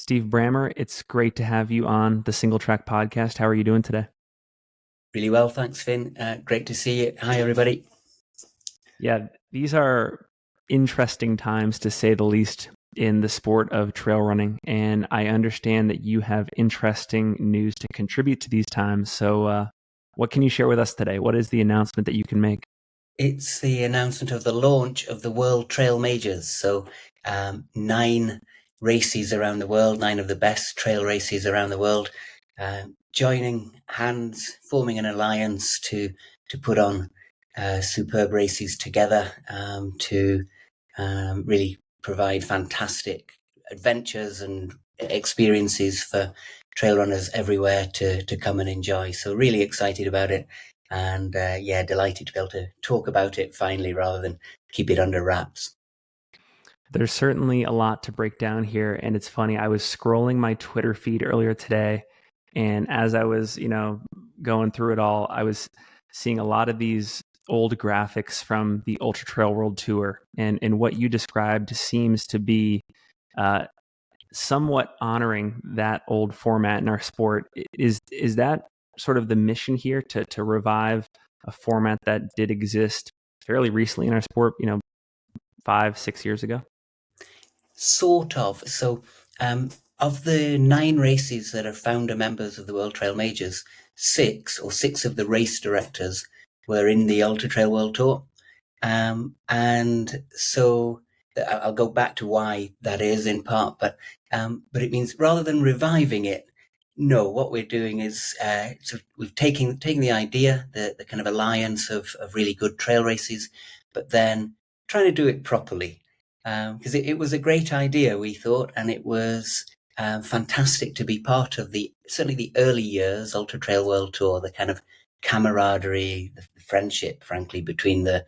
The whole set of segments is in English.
Steve Brammar, it's great to have you on the Singletrack podcast. How are you doing today? Really well, thanks, Finn. Great to see you. Hi, everybody. Yeah, these are interesting times to say the least in the sport of trail running. And I understand that you have interesting news to contribute to these times. So, what can you share with us today? What is the announcement that you can make? It's the announcement of the launch of the World Trail Majors. So, 9 races around the world, 9 of the best trail races around the world, joining hands, forming an alliance to put on superb races together to really provide fantastic adventures and experiences for trail runners everywhere to come and enjoy. So really excited about it, and delighted to be able to talk about it finally rather than keep it under wraps. There's certainly a lot to break down here. And it's funny, I was scrolling my Twitter feed earlier today. And as I was, going through it all, I was seeing a lot of these old graphics from the Ultra Trail World Tour. And what you described seems to be uh, somewhat honoring that old format in our sport. Is that sort of the mission here to revive a format that did exist fairly recently in our sport, 5-6 years ago? Sort of. So, of the 9 races that are founder members of the World Trail Majors, 6 of the race directors were in the Ultra Trail World Tour. And so I'll go back to why that is in part, but it means rather than reviving it, no, what we're doing is we've taken the idea, the kind of alliance of really good trail races, but then trying to do it properly. Because it was a great idea, we thought, and it was fantastic to be part of certainly the early years Ultra Trail World Tour, the kind of camaraderie, the friendship, frankly, between the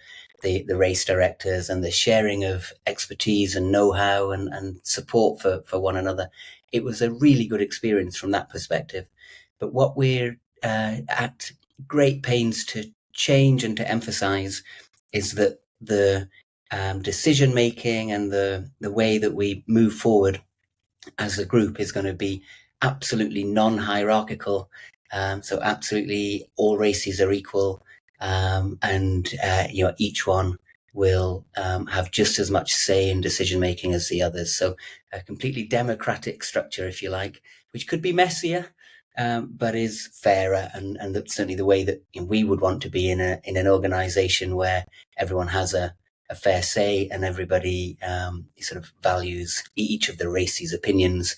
race directors and the sharing of expertise and know-how and support for one another. It was a really good experience from that perspective. But what we're at great pains to change and to emphasize is that the decision making and the way that we move forward as a group is going to be absolutely non-hierarchical. So absolutely all races are equal, and each one will have just as much say in decision making as the others. So a completely democratic structure, if you like, which could be messier, but is fairer, and that's certainly the way that we would want to be in an organization where everyone has a fair say and everybody sort of values each of the races' opinions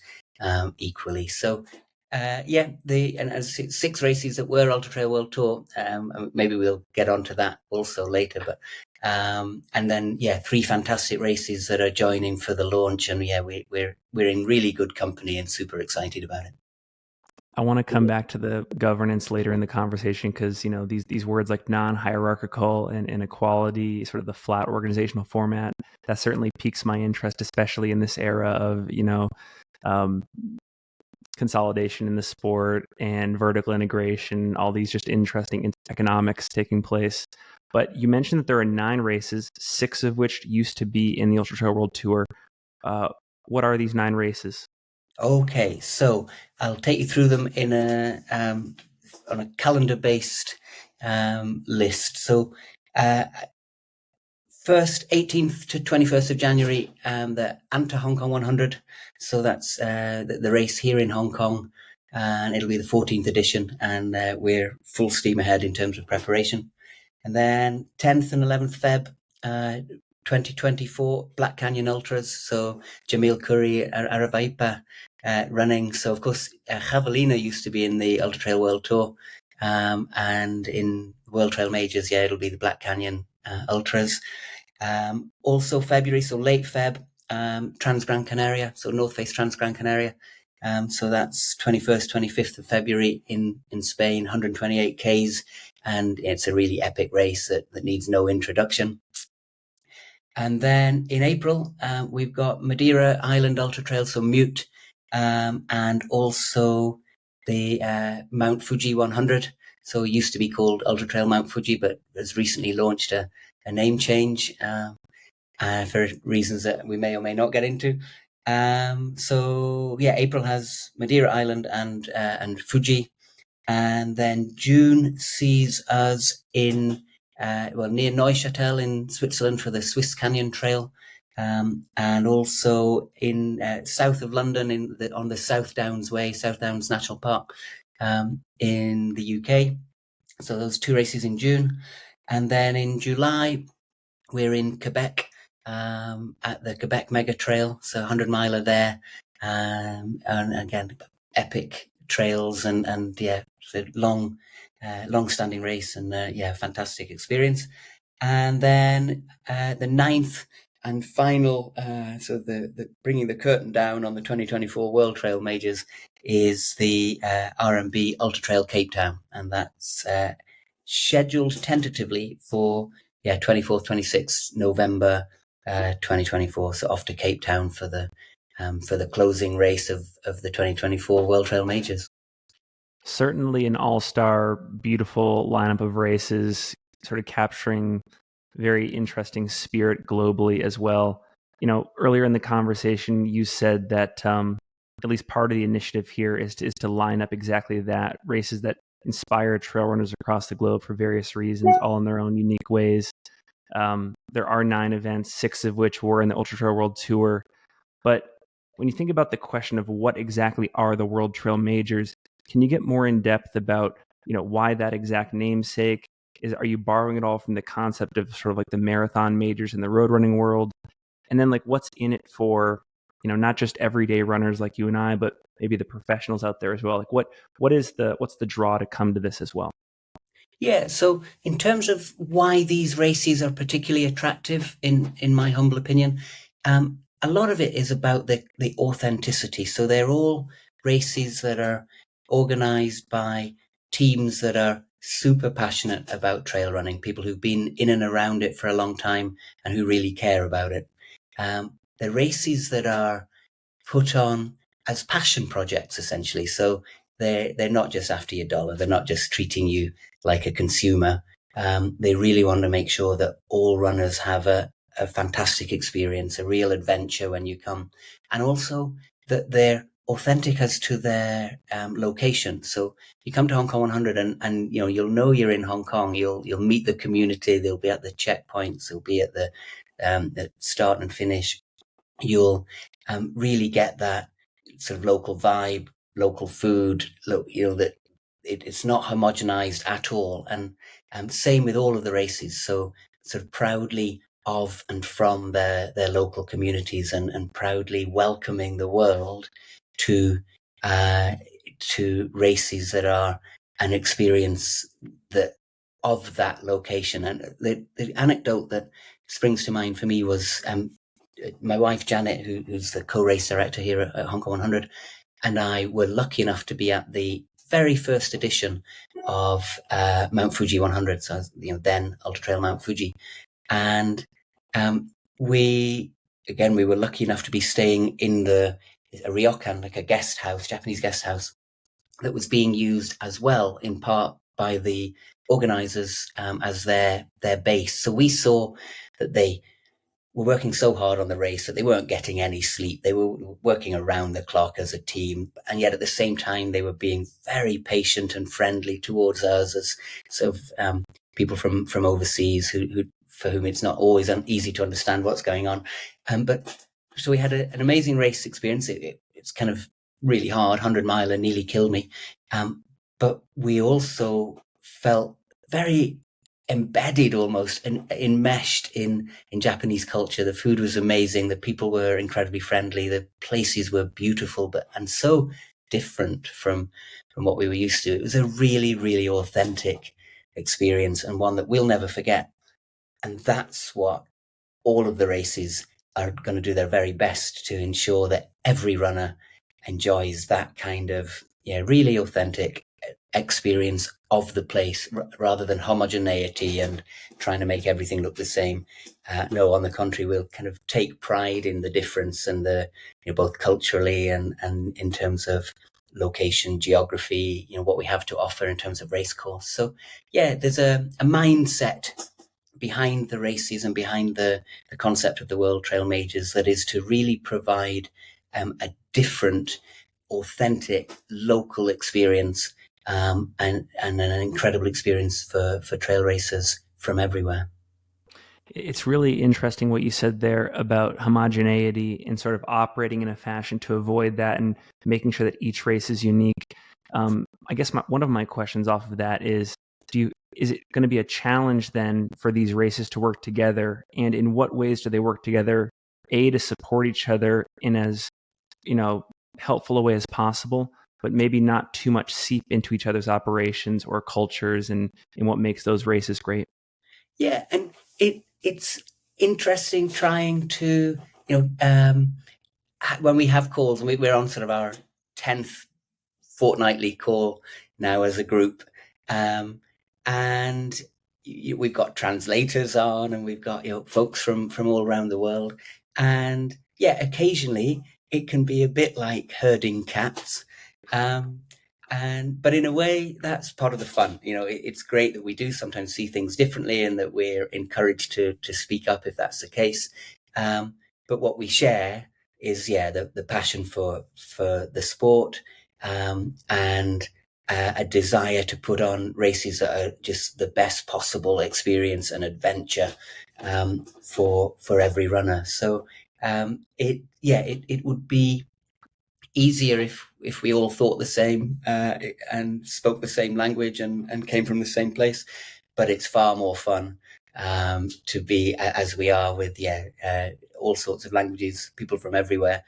equally. So and as 6 races that were Ultra Trail World Tour, maybe we'll get onto that also later, but and then 3 fantastic races that are joining for the launch, and we're in really good company and super excited about it. I want to come back to the governance later in the conversation because these words like non-hierarchical and equality, sort of the flat organizational format, that certainly piques my interest, especially in this era of consolidation in the sport and vertical integration, all these just interesting economics taking place. But you mentioned that there are 9 races, 6 of which used to be in the Ultra Trail World Tour. What are these 9 races? Okay, so I'll take you through them in on a calendar-based list. So, first 18th to 21st of January, the Hong Kong 100. So that's the race here in Hong Kong, and it'll be the 14th edition, and we're full steam ahead in terms of preparation. And then 10th and 11th Feb. 2024 Black Canyon Ultras, so Jamil Curry, Aravaipa running. So of course Javelina used to be in the Ultra Trail World Tour, and in World Trail Majors, it'll be the Black Canyon Ultras. Also February, so late Feb, Trans Gran Canaria, so North Face Trans Gran Canaria. So that's 21st, 25th of February in Spain, 128 Ks, and it's a really epic race that needs no introduction. And then in April, we've got Madeira Island Ultra Trail, so Mute, and also the Mount Fuji 100. So it used to be called Ultra Trail Mount Fuji, but has recently launched a name change for reasons that we may or may not get into. So yeah, April has Madeira Island and Fuji, and then June sees us in near Neuchâtel in Switzerland for the Swiss Canyon Trail, and also in south of London on the South Downs Way, South Downs National Park, in the UK. So those 2 races in June, and then in July we're in Quebec, at the Quebec Mega Trail, so 100-miler there, and again epic trails and yeah, so long-standing race and yeah, fantastic experience. And then the 9th and final, so the bringing the curtain down on the 2024 World Trail Majors is the R&B Ultra Trail Cape Town, and that's scheduled tentatively for 24th, 26th November 2024. So off to Cape Town for the closing race of the 2024 World Trail Majors. Certainly an all-star, beautiful lineup of races, sort of capturing very interesting spirit globally as well. You know, earlier in the conversation, you said that at least part of the initiative here is to line up exactly that, races that inspire trail runners across the globe for various reasons, all in their own unique ways. There are 9 events, 6 of which were in the Ultra Trail World Tour. But when you think about the question of what exactly are the World Trail Majors, can you get more in depth about, you know, why that exact namesake? Are you borrowing it all from the concept of sort of like the marathon majors in the road running world? And then like what's in it for, you know, not just everyday runners like you and I, but maybe the professionals out there as well? Like what's the draw to come to this as well? Yeah, so in terms of why these races are particularly attractive, in my humble opinion, a lot of it is about the authenticity. So they're all races that are organized by teams that are super passionate about trail running, people who've been in and around it for a long time and who really care about it. They're races that are put on as passion projects, essentially. So they're not just after your dollar. They're not just treating you like a consumer. They really want to make sure that all runners have a fantastic experience, a real adventure when you come, and also that they're authentic as to their location. So you come to Hong Kong 100, and you'll know you're in Hong Kong. You'll meet the community. They'll be at the checkpoints. They'll be at the start and finish. You'll really get that sort of local vibe, local food. That it's not homogenized at all, and same with all of the races. So sort of proudly of and from their local communities, and proudly welcoming the world to races that are an experience of that location. And the anecdote that springs to mind for me was my wife Janet, who's the co-race director here at Hong Kong 100, and I were lucky enough to be at the very first edition of Mount Fuji 100. So then Ultra Trail Mount Fuji, and we were lucky enough to be staying in a ryokan, like a guest house, Japanese guest house, that was being used as well, in part by the organizers as their base. So we saw that they were working so hard on the race that they weren't getting any sleep. They were working around the clock as a team, and yet at the same time they were being very patient and friendly towards us as sort of people from overseas who for whom it's not always easy to understand what's going on. But so we had an amazing race experience. It's kind of really hard, 100-miler, nearly killed me. But we also felt very embedded, almost and enmeshed in Japanese culture. The food was amazing. The people were incredibly friendly. The places were beautiful, and so different from what we were used to. It was a really, really authentic experience, and one that we'll never forget. And that's what all of the races are going to do their very best to ensure that every runner enjoys that kind of really authentic experience of the place, rather than homogeneity and trying to make everything look the same. No, on the contrary, we'll kind of take pride in the difference, and both culturally and in terms of location, geography, what we have to offer in terms of race course. So yeah, there's a mindset behind the races and behind the concept of the World Trail Majors that is to really provide a different, authentic, local experience, and an incredible experience for trail racers from everywhere. It's really interesting what you said there about homogeneity and sort of operating in a fashion to avoid that and making sure that each race is unique. I guess one of my questions off of that is, is it going to be a challenge then for these races to work together? And in what ways do they work together? A, to support each other in as, helpful a way as possible, but maybe not too much seep into each other's operations or cultures and what makes those races great. Yeah, and it's interesting trying to, when we have calls, and we're on sort of our 10th fortnightly call now as a group, and we've got translators on, and we've got folks from all around the world, and yeah, occasionally it can be a bit like herding cats, but in a way that's part of the fun. It's great that we do sometimes see things differently, and that we're encouraged to speak up if that's the case. But what we share is the passion for the sport, and a desire to put on races that are just the best possible experience and adventure for every runner. So it would be easier if we all thought the same, and spoke the same language, and came from the same place. But it's far more fun to be as we are, with all sorts of languages, people from everywhere,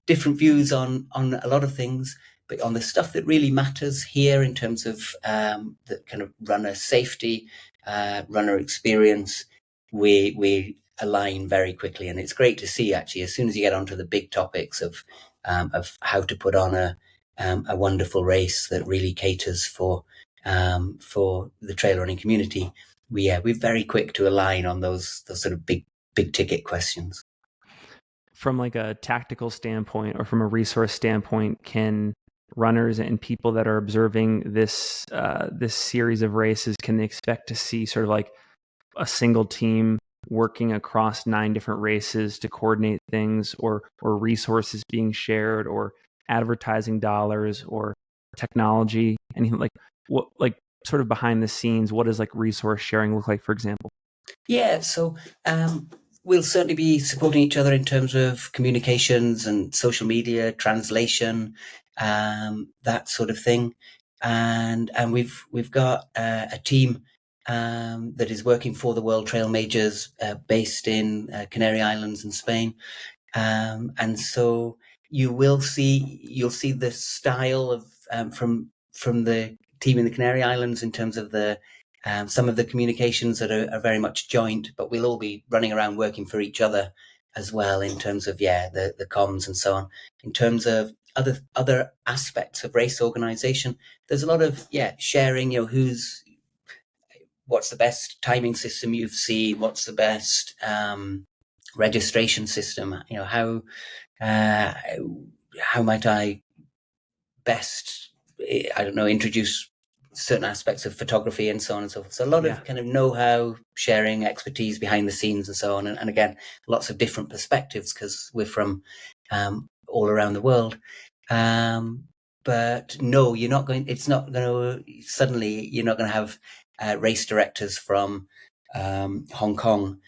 different views on a lot of things, but on the stuff that really matters here in terms of the kind of runner safety, runner experience, we align very quickly. And it's great to see, actually, as soon as you get onto the big topics of how to put on a wonderful race that really caters for the trail running community, we're very quick to align on those sort of big ticket questions. From like a tactical standpoint or from a resource standpoint, can runners and people that are observing this series of races, can they expect to see sort of like a single team working across 9 different races to coordinate things, or resources being shared, or advertising dollars, or technology, anything like what, like sort of behind the scenes, what does like resource sharing look like, for example? Yeah, so we'll certainly be supporting each other in terms of communications and social media, translation, that sort of thing. And we've got a team that is working for the World Trail Majors, based in Canary Islands in Spain. And so you'll see the style of from the team in the Canary Islands in terms of the some of the communications that are very much joint, but we'll all be running around working for each other as well in terms of the comms and so on. In terms of other aspects of race organization, there's a lot of sharing. What's the best timing system you've seen? What's the best registration system? How might I best, I don't know, introduce certain aspects of photography and so on and so forth. So a lot of kind of know-how sharing, expertise behind the scenes and so on. And again, lots of different perspectives because we're from all around the world. But no, it's not going to, suddenly you're not going to have race directors from Hong Kong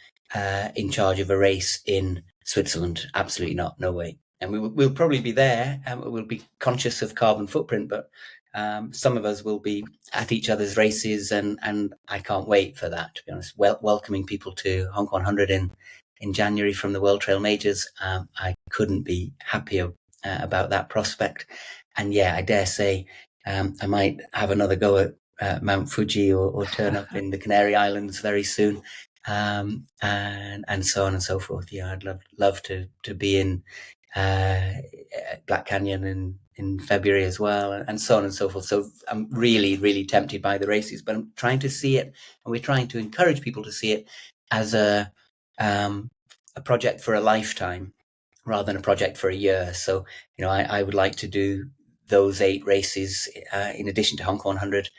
in charge of a race in Switzerland. Absolutely not. No way. And we'll probably be there, and we'll be conscious of carbon footprint, but some of us will be at each other's races, and I can't wait for that, to be honest. Welcoming people to Hong Kong 100 in January from the World Trail Majors, I couldn't be happier about that prospect. And I dare say I might have another go at Mount Fuji, or turn up in the Canary Islands very soon, and so on and so forth. I'd love to be in Black Canyon in February as well, and so on and so forth. So I'm really, really tempted by the races, but I'm trying to see it, and we're trying to encourage people to see it as a project for a lifetime rather than a project for a year. So, I would like to do those 8 races in addition to Hong Kong 100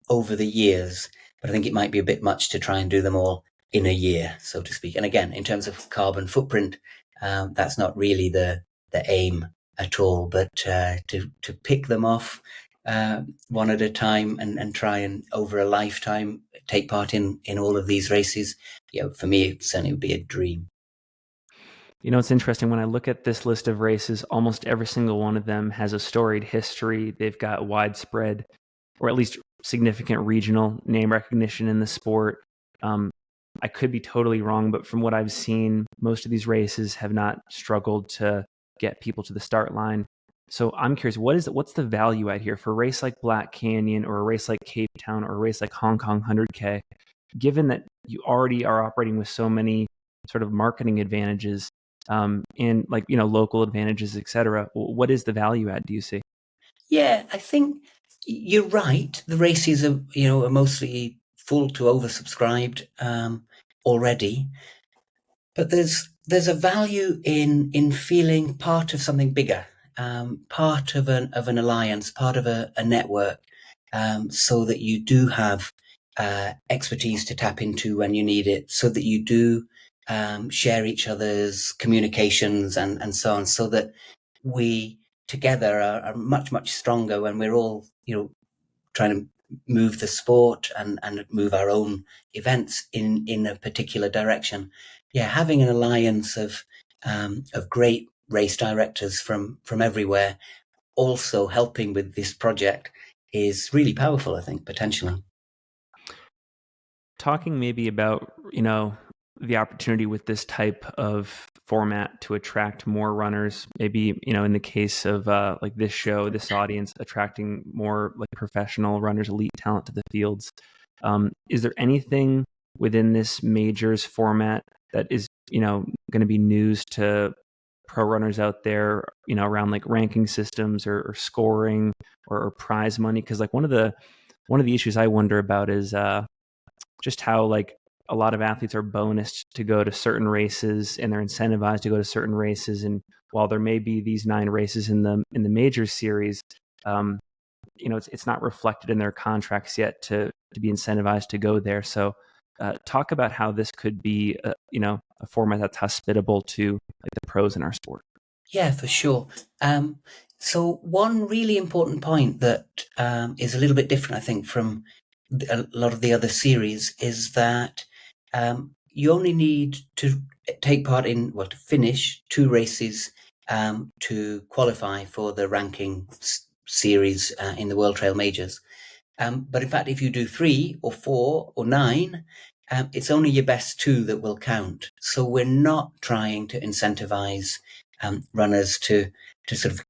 over the years, but I think it might be a bit much to try and do them all in a year, so to speak. And again, in terms of carbon footprint, that's not really the aim at all, but to pick them off one at a time and try and over a lifetime take part in all of these races, for me it certainly would be a dream. It's interesting when I look at this list of races, almost every single one of them has a storied history. They've got widespread, or at least significant regional name recognition in the sport. I could be totally wrong, but from what I've seen, most of these races have not struggled to get people to the start line. So I'm curious, what's the value out here for a race like Black Canyon or a race like Cape Town or a race like Hong Kong 100K, given that you already are operating with so many sort of marketing advantages, and local advantages, et cetera. What is the value add, do you see? Yeah, I think you're right. The races are mostly full to oversubscribed already, but there's a value in feeling part of something bigger, part of an alliance, part of a network, so that you do have expertise to tap into when you need it, so that you do share each other's communications and so on, so that we together are much, much stronger when we're all, trying to move the sport and move our own events in a particular direction. Yeah, having an alliance of great race directors from everywhere also helping with this project is really powerful, I think, potentially. Talking maybe about, the opportunity with this type of format to attract more runners, maybe, in the case of like this show, this audience, attracting more like professional runners, elite talent to the fields. Is there anything within this majors format that is, going to be news to pro runners out there, around like ranking systems or scoring or prize money? Because like one of the issues I wonder about is just how like a lot of athletes are bonused to go to certain races and they're incentivized to go to certain races. And while there may be these 9 races in the major series, it's not reflected in their contracts yet to be incentivized to go there. So talk about how this could be a format that's hospitable to like the pros in our sport. Yeah, for sure. So one really important point that is a little bit different, I think, from a lot of the other series is that you only need to take part in, to finish 2 races to qualify for the ranking series in the World Trail Majors. But in fact, if you do 3 or 4 or 9, it's only your best 2 that will count. So we're not trying to incentivize runners to sort of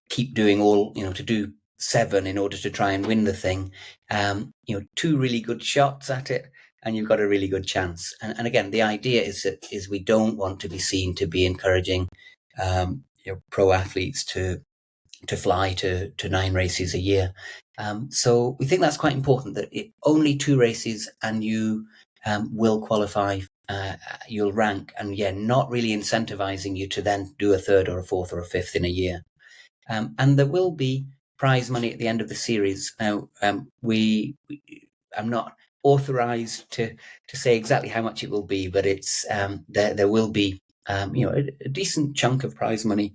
keep doing all, to do 7 in order to try and win the thing. 2 really good shots at it, and you've got a really good chance. And again, the idea is we don't want to be seen to be encouraging pro athletes to fly to 9 races a year. So we think that's quite important, that only 2 races and you will qualify, you'll rank, and not really incentivizing you to then do a 3rd or a 4th or a 5th in a year. And there will be prize money at the end of the series. Now, I'm not authorized to say exactly how much it will be, but it's there will be a decent chunk of prize money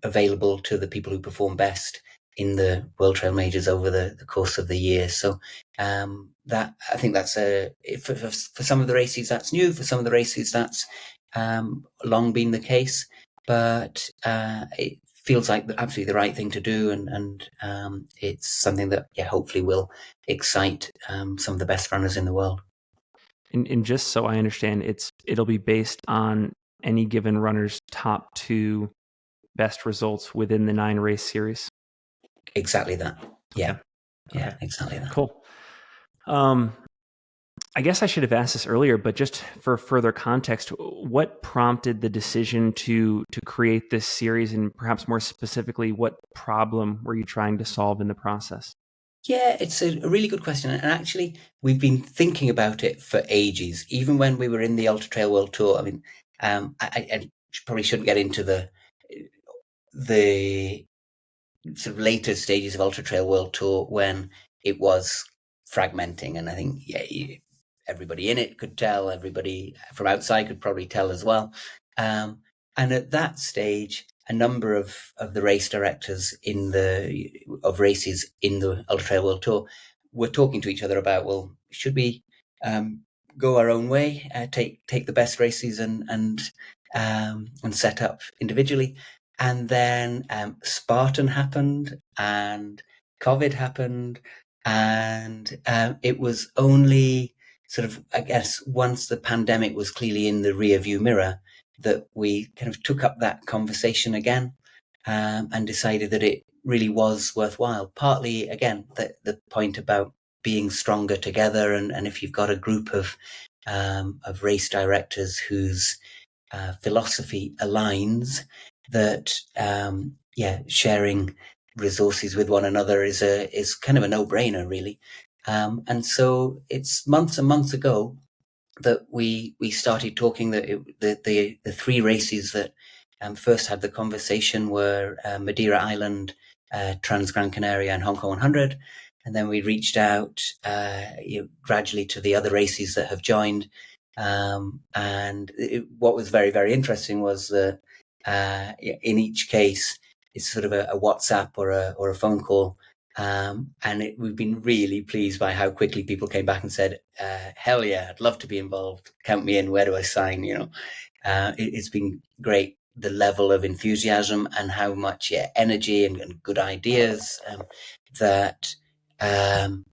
available to the people who perform best in the World Trail Majors over the course of the year. So that, I think that's for some of the races that's new, for some of the races that's long been the case, but it feels like absolutely the right thing to do, and it's something that hopefully will excite some of the best runners in the world. And just so I understand, it'll be based on any given runner's top 2 best results within the 9 race series. Exactly that. Yeah. Okay. Yeah, exactly that. Cool. I guess I should have asked this earlier, but just for further context, what prompted the decision to create this series, and perhaps more specifically, what problem were you trying to solve in the process? Yeah, it's a really good question. And actually, we've been thinking about it for ages, even when we were in the Ultra Trail World Tour. I mean, I probably shouldn't get into the sort of later stages of Ultra Trail World Tour when it was fragmenting. And I think, everybody in it could tell, everybody from outside could probably tell as well. And at that stage, a number of the race directors of races in the Ultra Trail World Tour were talking to each other about, well, should we go our own way, take the best races and set up individually? And then Spartan happened, and COVID happened, and it was only sort of, I guess, once the pandemic was clearly in the rearview mirror, that we kind of took up that conversation again, and decided that it really was worthwhile. Partly, again, the point about being stronger together, and if you've got a group of race directors whose philosophy aligns, that sharing resources with one another is kind of a no-brainer, really. And so it's months and months ago that we started talking. That the three races that first had the conversation were Madeira Island, Trans Gran Canaria, and Hong Kong 100. And then we reached out gradually to the other races that have joined. What was very, very interesting was that in each case, it's sort of a WhatsApp or a phone call. We've been really pleased by how quickly people came back and said, hell yeah, I'd love to be involved. Count me in. Where do I sign? It's been great, the level of enthusiasm and how much energy and good ideas that have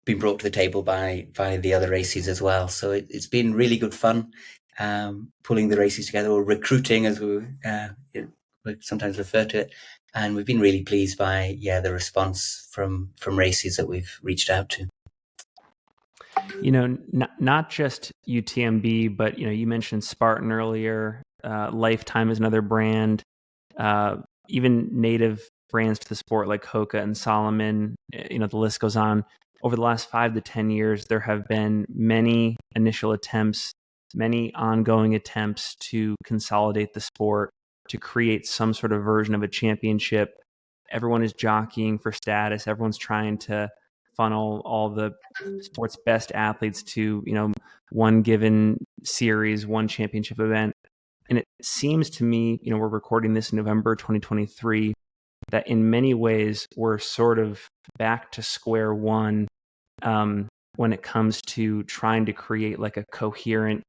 been brought to the table by the other races as well. So it's been really good fun pulling the races together, or recruiting, as we sometimes refer to it. And we've been really pleased by the response from races that we've reached out to. Not just UTMB, but you mentioned Spartan earlier. Lifetime is another brand. Even native brands to the sport like Hoka and Salomon. The list goes on. Over the last 5 to 10 years, there have been many initial attempts, many ongoing attempts to consolidate the sport, to create some sort of version of a championship. Everyone is jockeying for status. Everyone's trying to funnel all the sport's best athletes to, one given series, one championship event. And it seems to me, we're recording this in November 2023, that in many ways we're sort of back to square one when it comes to trying to create like a coherent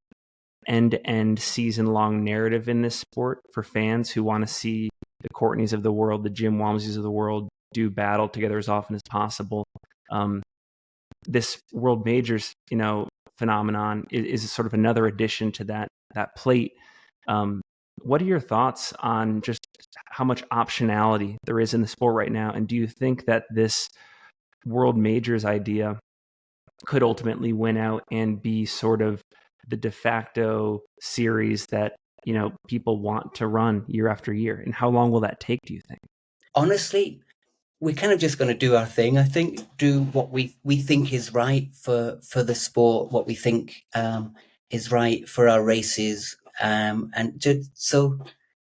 end-to-end season-long narrative in this sport for fans who want to see the Courtneys of the world, the Jim Walmsleys of the world do battle together as often as possible. This World Majors, phenomenon is sort of another addition to that plate. What are your thoughts on just how much optionality there is in the sport right now? And do you think that this World Majors idea could ultimately win out and be sort of the de facto series that, people want to run year after year? And how long will that take, do you think? Honestly, we're kind of just going to do our thing. I think do what we think is right for the sport, what we think is right for our races, and just so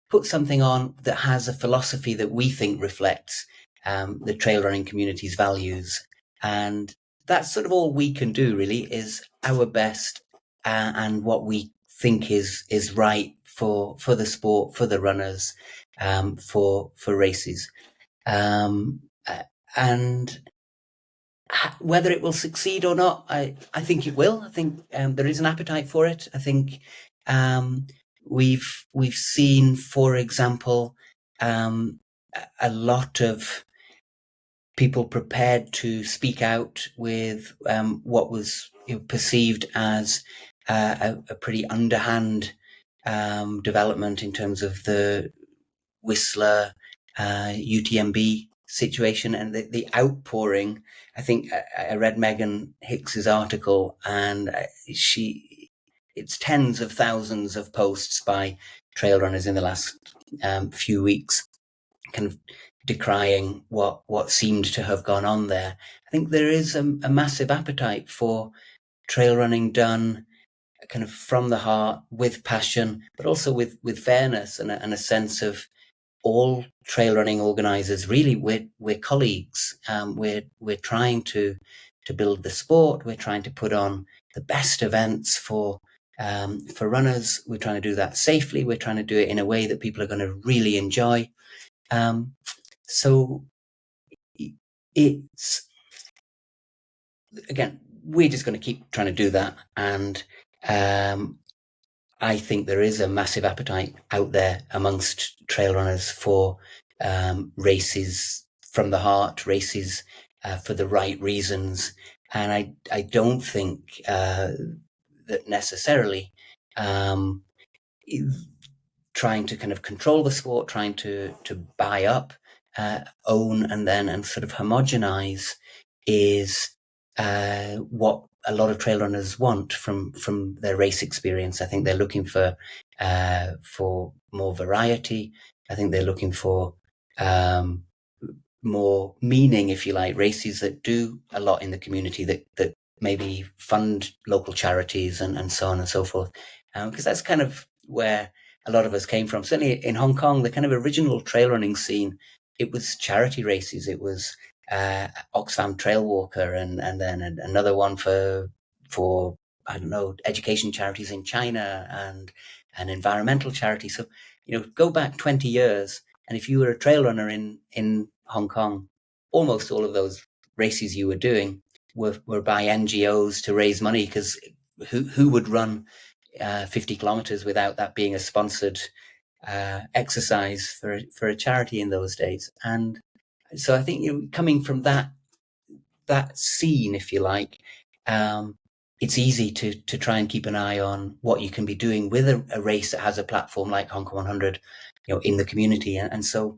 put something on that has a philosophy that we think reflects the trail running community's values. And that's sort of all we can do, really, is our best and what we think is right for the sport, for the runners, for races. And whether it will succeed or not, I think it will. I think there is an appetite for it. I think we've seen, for example, a lot of people prepared to speak out with what was perceived as a pretty underhand development in terms of the Whistler UTMB situation and the outpouring. I think I read Megan Hicks's article, and it's tens of thousands of posts by trail runners in the last few weeks, kind of decrying what seemed to have gone on there. I think there is a massive appetite for trail running done kind of from the heart, with passion, but also with fairness and a sense of all trail running organizers. Really, we're colleagues. We're trying to build the sport. We're trying to put on the best events for For runners, we're trying to do that safely. We're trying to do it in a way that people are going to really enjoy. So it's, again, we're just going to keep trying to do that. And I think there is a massive appetite out there amongst trail runners for races from the heart, races for the right reasons. And I don't think that necessarily trying to kind of control the sport, trying to buy up, own, and sort of homogenize is what a lot of trail runners want from their race experience. I think they're looking for more variety. I think they're looking for more meaning, if you like, races that do a lot in the community, that maybe fund local charities and so on and so forth. Because that's kind of where a lot of us came from. Certainly in Hong Kong, the kind of original trail running scene, it was charity races. It was Oxfam Trail Walker, and then another one for I don't know, education charities in China and an environmental charity. So, go back 20 years, and if you were a trail runner in Hong Kong, almost all of those races you were doing were by NGOs to raise money, because who would run 50 kilometers without that being a sponsored exercise for a charity in those days? And so I think, coming from that scene, if you like, it's easy to try and keep an eye on what you can be doing with a race that has a platform like Hong Kong 100, in the community. And so,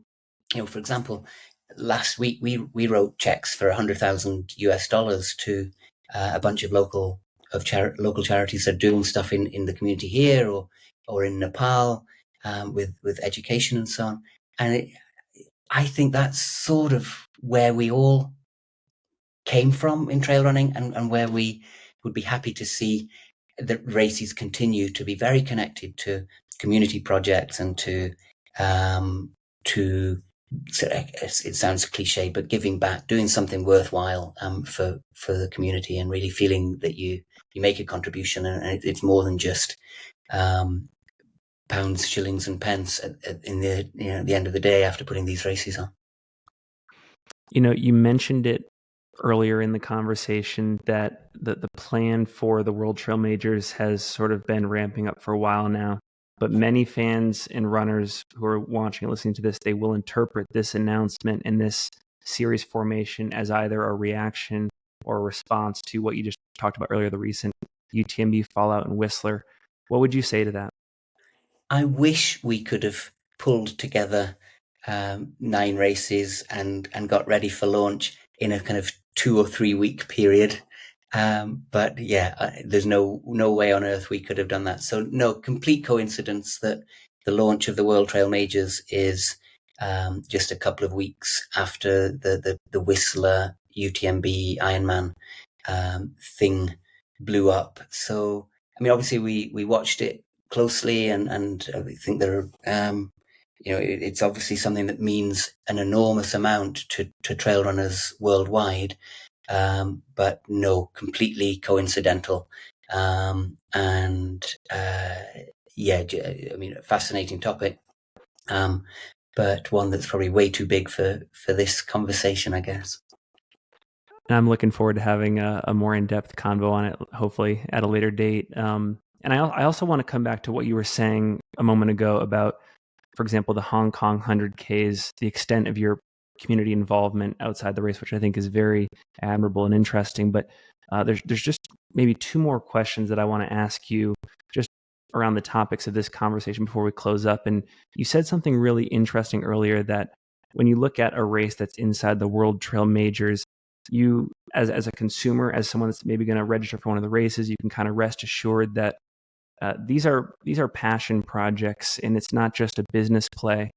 for example, last week we wrote checks for $100,000 to a bunch of local charities that are doing stuff in the community here or in Nepal, with education and so on. And I think that's sort of where we all came from in trail running, and where we would be happy to see the races continue to be very connected to community projects and to it sounds cliche, but giving back, doing something worthwhile for the community, and really feeling that you make a contribution, and it's more than just pounds, shillings, and pence in the the end of the day after putting these races on. You mentioned it earlier in the conversation that the plan for the World Trail Majors has sort of been ramping up for a while now. But many fans and runners who are watching and listening to this, they will interpret this announcement and this series formation as either a reaction or a response to what you just talked about earlier, the recent UTMB fallout in Whistler. What would you say to that? I wish we could have pulled together 9 races and got ready for launch in a kind of 2 or 3 week period. But yeah, there's no way on earth we could have done that. So no, complete coincidence that the launch of the World Trail Majors is just a couple of weeks after the Whistler UTMB Ironman thing blew up. So, I mean, obviously we watched it closely, and I think there are, it's obviously something that means an enormous amount to trail runners worldwide. But no, completely coincidental. Yeah, I mean, a fascinating topic, but one that's probably way too big for this conversation, I guess. And I'm looking forward to having a more in-depth convo on it, hopefully at a later date. And I also want to come back to what you were saying a moment ago about, for example, the Hong Kong 100Ks, the extent of your community involvement outside the race, which I think is very admirable and interesting. But there's just maybe 2 more questions that I want to ask you just around the topics of this conversation before we close up. And you said something really interesting earlier, that when you look at a race that's inside the World Trail Majors, you, as a consumer, as someone that's maybe going to register for one of the races, you can kind of rest assured that these are passion projects, and it's not just a business play.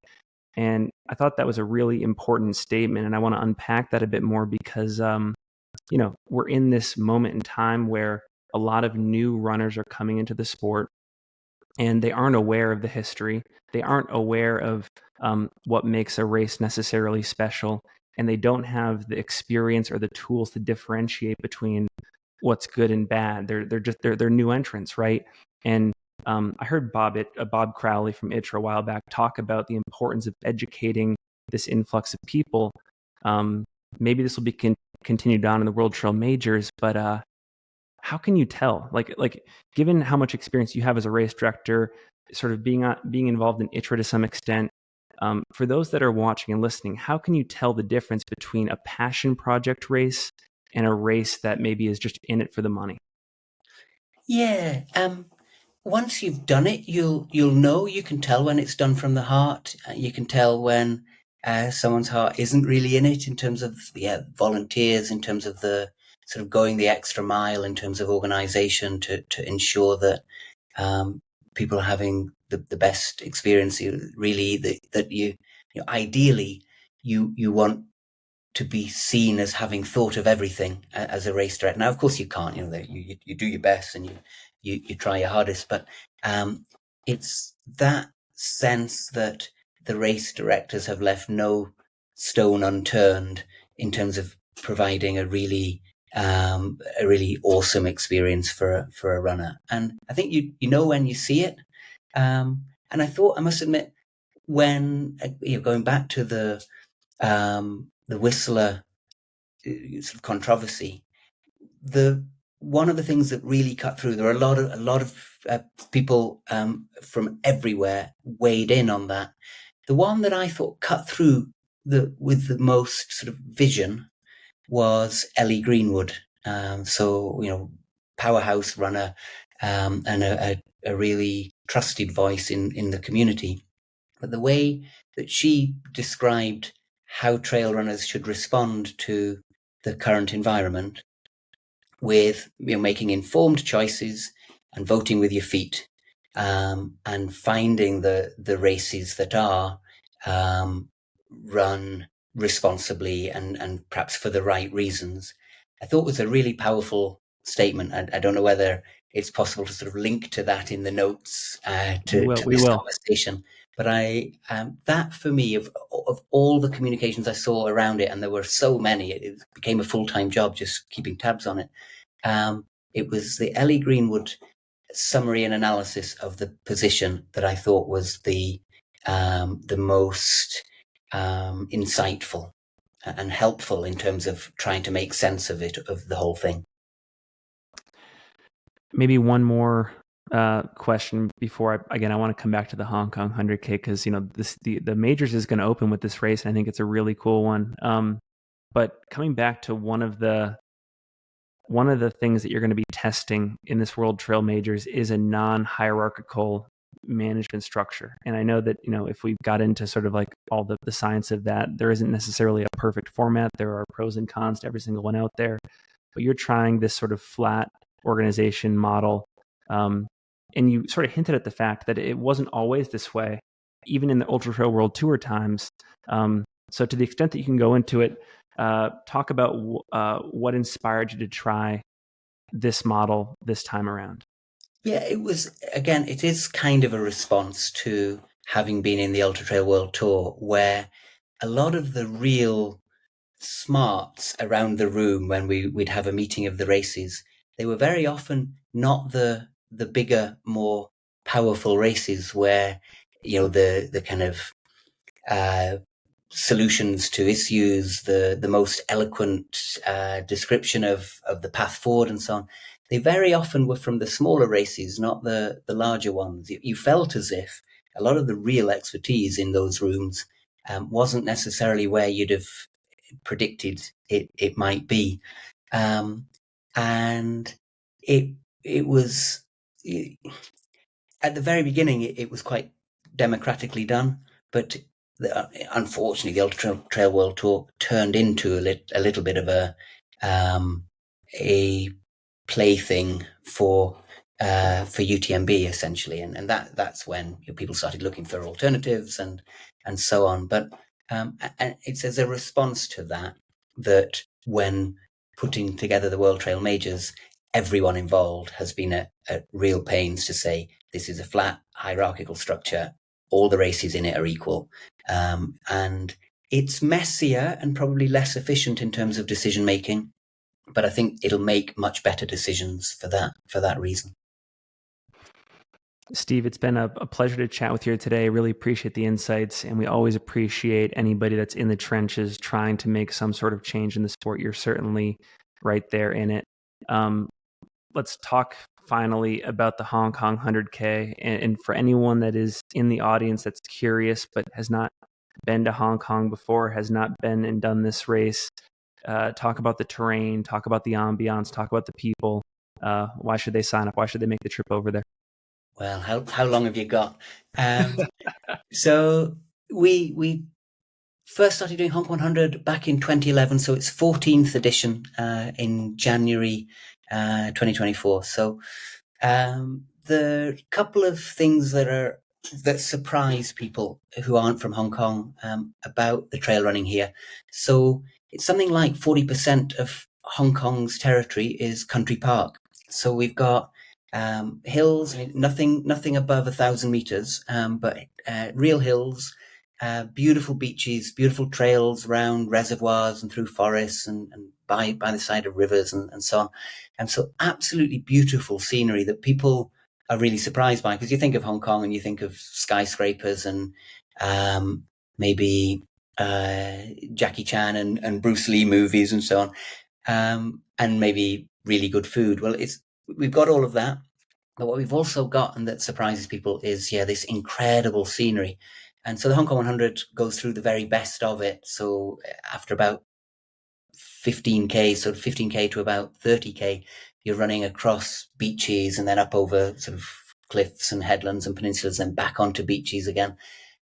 And I thought that was a really important statement, and I want to unpack that a bit more because we're in this moment in time where a lot of new runners are coming into the sport, and they aren't aware of the history. They aren't aware of what makes a race necessarily special, and they don't have the experience or the tools to differentiate between what's good and bad. They're new entrants, right? And I heard Bob Crowley from ITRA a while back talk about the importance of educating this influx of people. Maybe this will be continued on in the World Trail Majors, but how can you tell? Like, given how much experience you have as a race director, sort of being involved in ITRA to some extent, for those that are watching and listening, how can you tell the difference between a passion project race and a race that maybe is just in it for the money? Yeah. Once you've done it, you'll know. You can tell when it's done from the heart. You can tell when someone's heart isn't really in it, in terms of volunteers, in terms of the sort of going the extra mile, in terms of organisation to ensure that people are having the best experience. Really, that you ideally you want to be seen as having thought of everything as a race director. Now, of course, you can't. You do your best and you try your hardest, but it's that sense that the race directors have left no stone unturned in terms of providing a really awesome experience for a runner. And I think you know when you see it. And I must admit, when going back to the Whistler sort of controversy, one of the things that really cut through, there were a lot of people from everywhere weighed in on that. The one that I thought cut through with the most sort of vision was Ellie Greenwood. Powerhouse runner, and a really trusted voice in the community. But the way that she described how trail runners should respond to the current environment, with making informed choices and voting with your feet, and finding the races that are run responsibly and perhaps for the right reasons, I thought was a really powerful statement. I don't know whether it's possible to sort of link to that in the notes to We this will. conversation. But that for me, of all the communications I saw around it, and there were so many, it became a full-time job just keeping tabs on it. It was the Ellie Greenwood summary and analysis of the position that I thought was the most insightful and helpful in terms of trying to make sense of it, of the whole thing. Maybe one more question before I want to come back to the Hong Kong 100K, because the majors is going to open with this race, and I think it's a really cool one. But coming back to one of the things that you're going to be testing in this World Trail Majors is a non-hierarchical management structure. And I know that if we got into sort of like all the science of that, there isn't necessarily a perfect format. There are pros and cons to every single one out there. But you're trying this sort of flat organization model. And you sort of hinted at the fact that it wasn't always this way, even in the Ultra Trail World Tour times. So to the extent that you can go into it, talk about what inspired you to try this model this time around. Yeah, it is kind of a response to having been in the Ultra Trail World Tour, where a lot of the real smarts around the room when we'd have a meeting of the races, they were very often not the bigger, more powerful races where the kind of solutions to issues, the most eloquent description of the path forward and so on. They very often were from the smaller races, not the larger ones. You felt as if a lot of the real expertise in those rooms wasn't necessarily where you'd have predicted it might be. And it was, at the very beginning, it was quite democratically done, but unfortunately, the Ultra Trail World Tour turned into a little bit of a plaything for UTMB essentially, and that's when people started looking for alternatives and so on. But and it's as a response to that when putting together the World Trail Majors, everyone involved has been at real pains to say this is a flat hierarchical structure. All the races in it are equal. And it's messier and probably less efficient in terms of decision making, but I think it'll make much better decisions for that reason. Steve, it's been a pleasure to chat with you today. I really appreciate the insights, and we always appreciate anybody that's in the trenches trying to make some sort of change in the sport. You're certainly right there in it. Let's talk finally about the Hong Kong 100K. And for anyone that is in the audience that's curious but has not been to Hong Kong before, has not been and done this race, talk about the terrain, talk about the ambiance, talk about the people. Why should they sign up? Why should they make the trip over there? Well, how long have you got? So we first started doing Hong Kong 100 back in 2011, so it's 14th edition in January 2024. So the couple of things that surprise people who aren't from Hong Kong about the trail running here. So it's something like 40% of Hong Kong's territory is country park. So we've got hills, nothing above 1,000 meters, but real hills, beautiful beaches, beautiful trails around reservoirs and through forests and by the side of rivers and so on. And so absolutely beautiful scenery that people are really surprised by, because you think of Hong Kong and you think of skyscrapers and maybe Jackie Chan and Bruce Lee movies and so on, and maybe really good food. Well, we've got all of that, but what we've also got, and that surprises people, is this incredible scenery. And so the Hong Kong 100 goes through the very best of it. So after about 15k, so 15k to about 30k, you're running across beaches and then up over sort of cliffs and headlands and peninsulas, then back onto beaches again.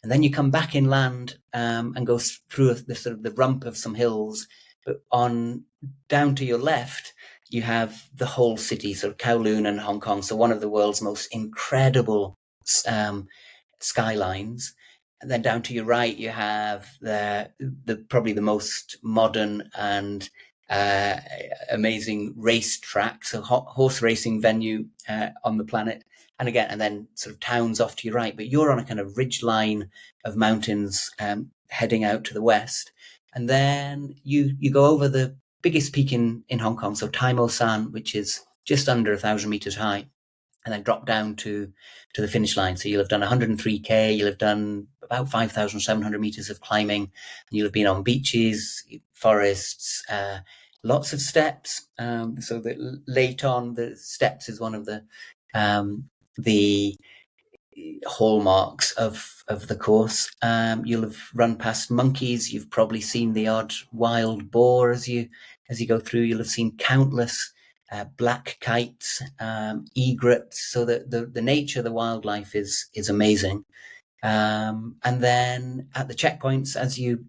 And then you come back inland and go through the sort of the rump of some hills. But on down to your left, you have the whole city, sort of Kowloon and Hong Kong. So one of the world's most incredible skylines. And then down to your right, you have the probably the most modern and amazing race track, so horse racing venue on the planet. And then sort of towns off to your right, but you're on a kind of ridge line of mountains heading out to the west. And then you go over the biggest peak in Hong Kong, so Tai Mo San, which is just under 1,000 meters high, and then drop down to the finish line. So you'll have done 103k, you'll have done about 5,700 meters of climbing, and you'll have been on beaches, forests, lots of steps. So that late on, the steps is one of the hallmarks of the course. You'll have run past monkeys. You've probably seen the odd wild boar as you go through. You'll have seen countless black kites, egrets. So the nature, the wildlife is amazing. And then at the checkpoints, as you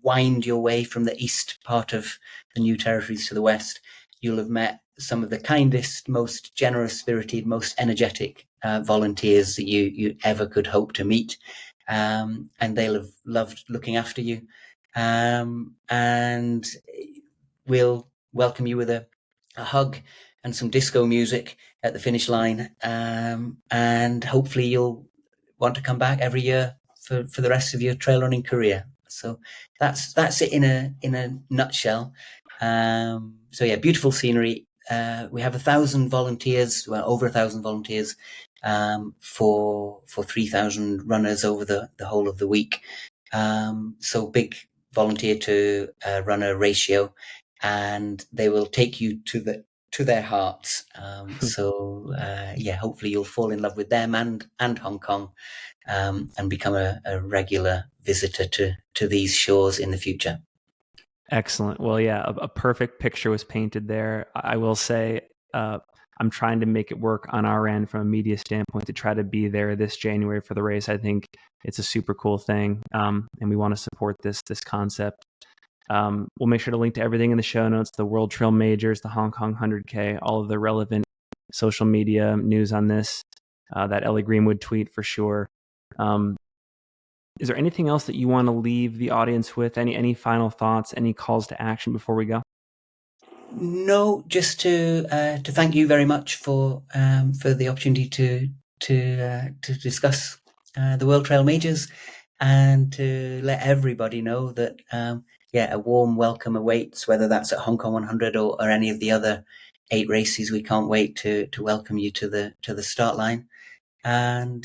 wind your way from the east part of the new territories to the west, you'll have met some of the kindest, most generous spirited, most energetic volunteers that you ever could hope to meet. And they'll have loved looking after you. And we'll welcome you with a hug and some disco music at the finish line. And hopefully you'll want to come back every year for the rest of your trail running career. So that's it in a nutshell. So yeah, beautiful scenery. We have 1,000 volunteers, well, over 1,000 volunteers, for 3,000 runners over the whole of the week. So big volunteer to runner ratio, and they will take you to their hearts. So hopefully you'll fall in love with them and Hong Kong, and become a regular visitor to these shores in the future. Excellent. Well, yeah, a perfect picture was painted there. I will say I'm trying to make it work on our end from a media standpoint to try to be there this January for the race. I think it's a super cool thing, and we want to support this concept. We'll make sure to link to everything in the show notes, the World Trail Majors, the Hong Kong 100K, all of the relevant social media news on this, that Ellie Greenwood tweet for sure. Is there anything else that you want to leave the audience with? Any final thoughts, any calls to action before we go? No, just to thank you very much for the opportunity to discuss the World Trail Majors, and to let everybody know that a warm welcome awaits, whether that's at Hong Kong 100 or any of the other 8 races. We can't wait to welcome you to the start line. And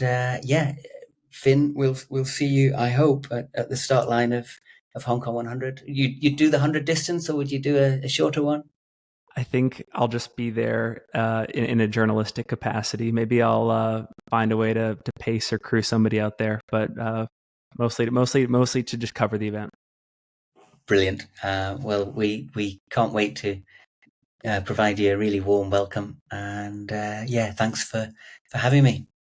Finn, we'll see you, I hope, at the start line of Hong Kong 100. You'd do the 100 distance, or would you do a shorter one? I think I'll just be there in a journalistic capacity. Maybe I'll find a way to pace or crew somebody out there, but mostly to just cover the event. Brilliant. Well, we can't wait to provide you a really warm welcome. And thanks for having me.